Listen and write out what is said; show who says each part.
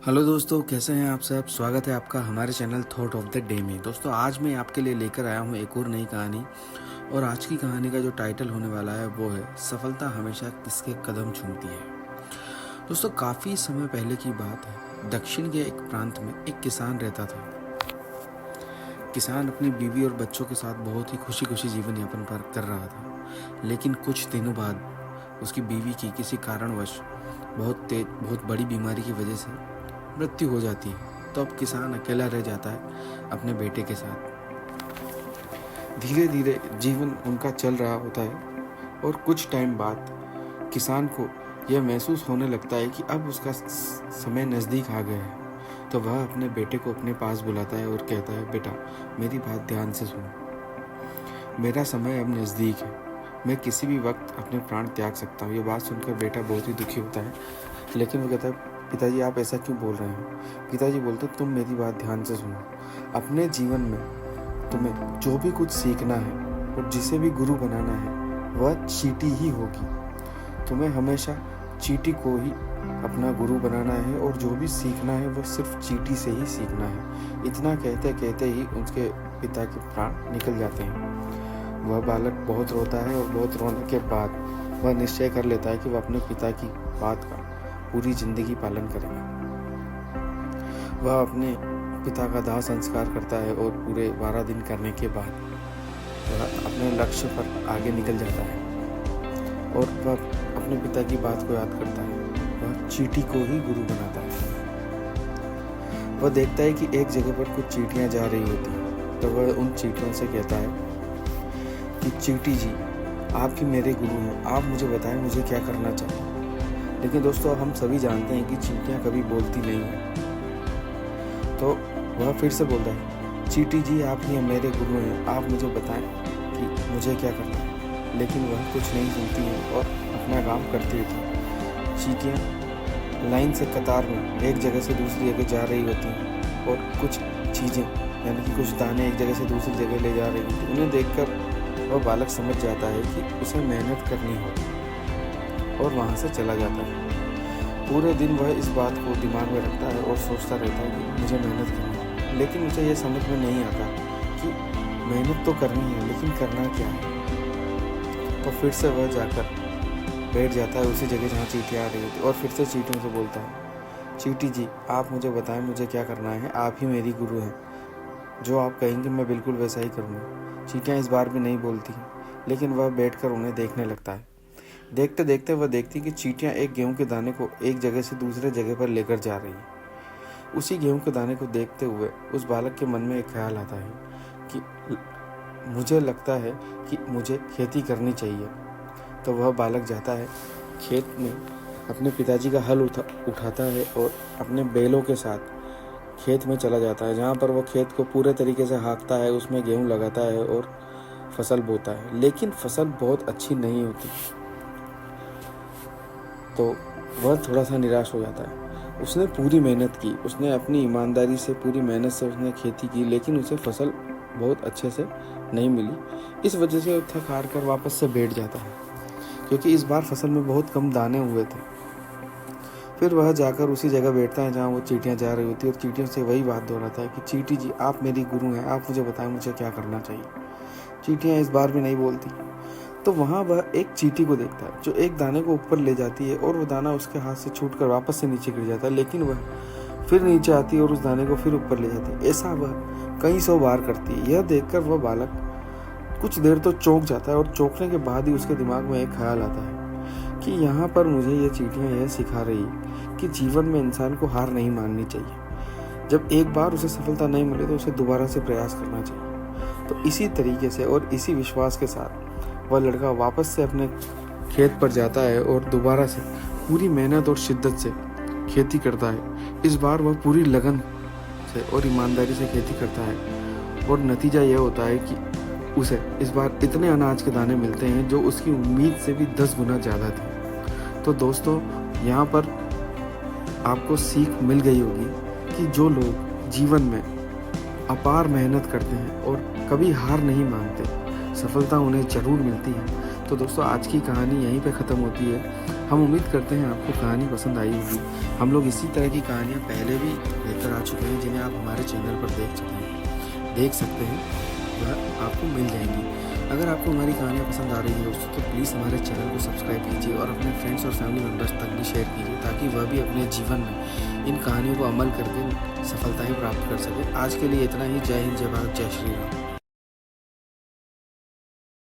Speaker 1: Hello दोस्तों, कैसे हैं आप सब। स्वागत है आपका हमारे channel thought of the day में। दोस्तों, आज मैं आपके लिए लेकर आया हूं एक और नई कहानी। और आज की कहानी का जो टाइटल होने वाला है वो है सफलता हमेशा किसके कदम चूमती है। दोस्तों, काफ़ी समय पहले की बात है। दक्षिण के एक प्रांत में एक किसान रहता था। किसान अपनी बीवी और बच्चों के साथ बहुत ही खुशी खुशी जीवन यापन कर रहा था। लेकिन कुछ दिनों बाद उसकी बीवी की किसी कारणवश बहुत बड़ी बीमारी की वजह से मृत्यु हो जाती है। तो अब किसान अकेला रह जाता है अपने बेटे के साथ। धीरे धीरे जीवन उनका चल रहा होता है और कुछ टाइम बाद किसान को यह महसूस होने लगता है कि अब उसका समय नज़दीक आ गया है। तो वह अपने बेटे को अपने पास बुलाता है और कहता है, बेटा मेरी बात ध्यान से सुनो। मेरा समय अब नज़दीक है। मैं किसी भी वक्त अपने प्राण त्याग सकता हूँ। ये बात सुनकर बेटा बहुत ही दुखी होता है, लेकिन वो कहता है, पिताजी आप ऐसा क्यों बोल रहे हैं। पिताजी बोलते, तुम मेरी बात ध्यान से सुनो। अपने जीवन में तुम्हें जो भी कुछ सीखना है और जिसे भी गुरु बनाना है वह चींटी ही होगी। तुम्हें हमेशा चींटी को ही अपना गुरु बनाना है और जो भी सीखना है वह सिर्फ चींटी से ही सीखना है। इतना कहते कहते ही उसके पिता के प्राण निकल जाते हैं। वह बालक बहुत रोता है और बहुत रोने के बाद वह निश्चय कर लेता है कि वह अपने पिता की बात का पूरी जिंदगी पालन करेगा। वह अपने पिता का दाह संस्कार करता है और पूरे 12 दिन करने के बाद वह अपने लक्ष्य पर आगे निकल जाता है और वह अपने पिता की बात को याद करता है। वह चींटी को ही गुरु बनाता है। वह देखता है कि एक जगह पर कुछ चींटियां जा रही होती हैं। तो वह उन चींटियों से कहता है कि चींटी जी, आप ही मेरे गुरु हैं। आप मुझे बताएं मुझे क्या करना चाहिए। लेकिन दोस्तों, हम सभी जानते हैं कि चींटियां कभी बोलती नहीं हैं। तो वह फिर से बोलता है, चींटी जी आप ही मेरे गुरु हैं। आप मुझे बताएं कि मुझे क्या करना है। लेकिन वह कुछ नहीं सुनती है और अपना काम करती रहती है। चींटियां लाइन से कतार में एक जगह से दूसरी जगह जा रही होती हैं और कुछ चीज़ें यानी कि कुछ दाने एक जगह से दूसरी जगह ले जा रही होती हैं। उन्हें देखकर वह बालक समझ जाता है कि उसे मेहनत करनी होगी और वहाँ से चला जाता है। पूरे दिन वह इस बात को दिमाग में रखता है और सोचता रहता है कि मुझे मेहनत करनी है। लेकिन उसे यह समझ में नहीं आता कि मेहनत तो करनी है, लेकिन करना क्या है। तो फिर से वह जाकर बैठ जाता है उसी जगह जहाँ चींटियाँ आ रही होती और फिर से चींटियों से बोलता है, चींटी जी आप मुझे बताएं मुझे क्या करना है। आप ही मेरी गुरु हैं। जो आप कहेंगे मैं बिल्कुल वैसा ही करूँगा। चींटियाँ इस बार भी नहीं बोलती, लेकिन वह बैठकर उन्हें देखने लगता है। देखते देखते वह देखती कि चींटियां एक गेहूं के दाने को एक जगह से दूसरे जगह पर लेकर जा रही हैं। उसी गेहूं के दाने को देखते हुए उस बालक के मन में एक ख्याल आता है कि मुझे लगता है कि मुझे खेती करनी चाहिए। तो वह बालक जाता है खेत में, अपने पिताजी का हल उठाता है और अपने बैलों के साथ खेत में चला जाता है, जहाँ पर वह खेत को पूरे तरीके से हाँकता है, उसमें गेहूँ लगाता है और फसल बोता है। लेकिन फसल बहुत अच्छी नहीं होती। तो वह थोड़ा सा निराश हो जाता है। उसने पूरी मेहनत की, उसने अपनी ईमानदारी से पूरी मेहनत से उसने खेती की, लेकिन उसे फसल बहुत अच्छे से नहीं मिली। इस वजह से वो थक हार कर वापस से बैठ जाता है, क्योंकि इस बार फसल में बहुत कम दाने हुए थे। फिर वह जाकर उसी जगह बैठता है जहाँ वो चींटियाँ जा रही होती है और चींटियों से वही बात दोहराता है कि चींटी जी आप मेरी गुरु हैं। आप मुझे बताएं मुझे क्या करना चाहिए। चींटियाँ इस बार भी नहीं बोलती। तो वहाँ वह एक चींटी को देखता है जो एक दाने को ऊपर ले जाती है और वो दाना उसके हाथ से छूटकर वापस से नीचे गिर जाता है। लेकिन वह फिर नीचे आती है और उस दाने को फिर ऊपर ले जाती है। ऐसा वह कई 100 बार करती है। यह देखकर वह बालक कुछ देर तो चौंक जाता है और चौंकने के बाद ही उसके दिमाग में एक ख्याल आता है कि यहाँ पर मुझे ये चींटियाँ यह सिखा रही कि जीवन में इंसान को हार नहीं माननी चाहिए। जब एक बार उसे सफलता नहीं मिले तो उसे दोबारा से प्रयास करना चाहिए। तो इसी तरीके से और इसी विश्वास के साथ वह लड़का वापस से अपने खेत पर जाता है और दोबारा से पूरी मेहनत और शिद्दत से खेती करता है। इस बार वह पूरी लगन से और ईमानदारी से खेती करता है और नतीजा यह होता है कि उसे इस बार इतने अनाज के दाने मिलते हैं जो उसकी उम्मीद से भी 10 गुना ज़्यादा थे। तो दोस्तों, यहाँ पर आपको सीख मिल गई होगी कि जो लोग जीवन में अपार मेहनत करते हैं और कभी हार नहीं मानते, सफलता उन्हें ज़रूर मिलती है। तो दोस्तों, आज की कहानी यहीं पे ख़त्म होती है। हम उम्मीद करते हैं आपको कहानी पसंद आई होगी। हम लोग इसी तरह की कहानियाँ पहले भी लेकर आ चुके हैं, जिन्हें आप हमारे चैनल पर देख सकते हैं, वह आपको मिल जाएंगी। अगर आपको हमारी कहानियाँ पसंद आ रही है दोस्तों, तो प्लीज़ हमारे चैनल को सब्सक्राइब कीजिए और अपने फ्रेंड्स और फैमिली मेम्बर्स तक भी शेयर कीजिए, ताकि वह भी अपने जीवन में इन कहानियों को अमल करके सफलताएं प्राप्त कर सके। आज के लिए इतना ही। जय हिंद, जय भारत, जय श्री राम।